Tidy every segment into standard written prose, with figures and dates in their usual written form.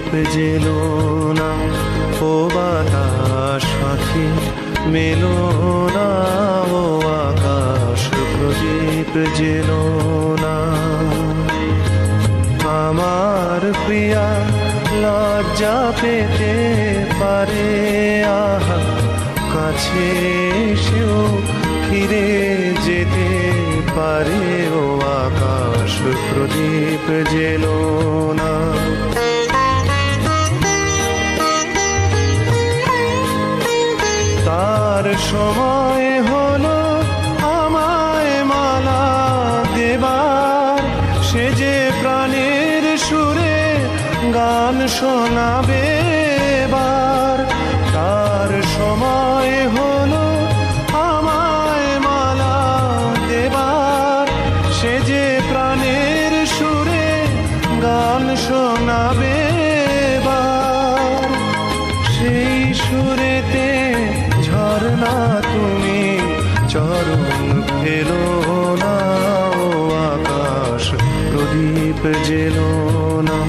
প্রদীপ jello না, ও বাতাস পাখি মেলো না, ও আকাশ প্রদীপ জেলো না। আমার প্রিয়া লজ্জা পেতে পারে, আহা কাছে এসেও ফিরে যেতে পারে, ও আকাশ প্রদীপ জেলো না। তার সময় হলো আমায় মালা দেবার, সে যে প্রাণের সুরে গান শোনাবে এবার। তার সময় হলো আমায় মালা দেবার, সে যে প্রাণের সুরে গান শোনাবে এবার। সেই সুরেতে ঝরনা তুমি চরণ ফেলো না, ও আকাশ প্রদীপ জেলো না,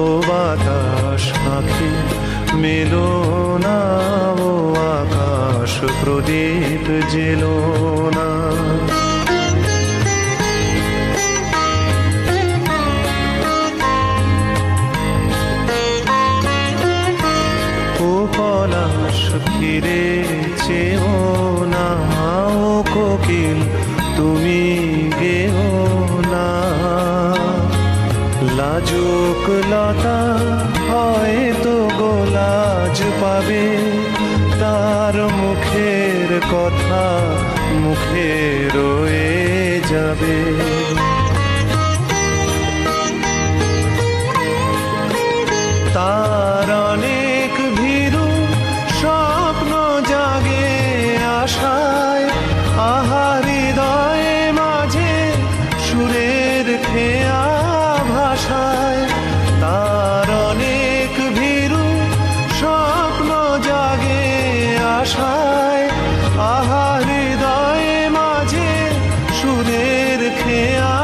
ও বাতাস পাখি মেলো না, ও আকাশ প্রদীপ জেলো না। ও পলাশ ফিরে চেও না, ও কোকিল তুমি গেও না। লাজুক লতা হয়তো গোলাজ পাবে, তার মুখের কথা মুখে রয়ে যাবে। তার অনেক ভীরু স্বপ্ন জাগে আশায়, আহা হৃদয়ে মাঝে সুরের খেয়া ভাষায়। তার অনেক ভীরু স্বপ্ন জাগে আশায়, আহা হৃদয়ে মাঝে সুরের খেয়া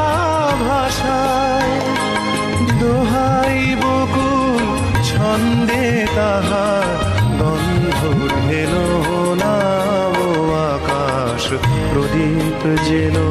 ভাষায়। দোহাই বকুল ছন্দে তাহার গন্ধ ঢেলো না, ও আকাশ প্রদীপ জেলো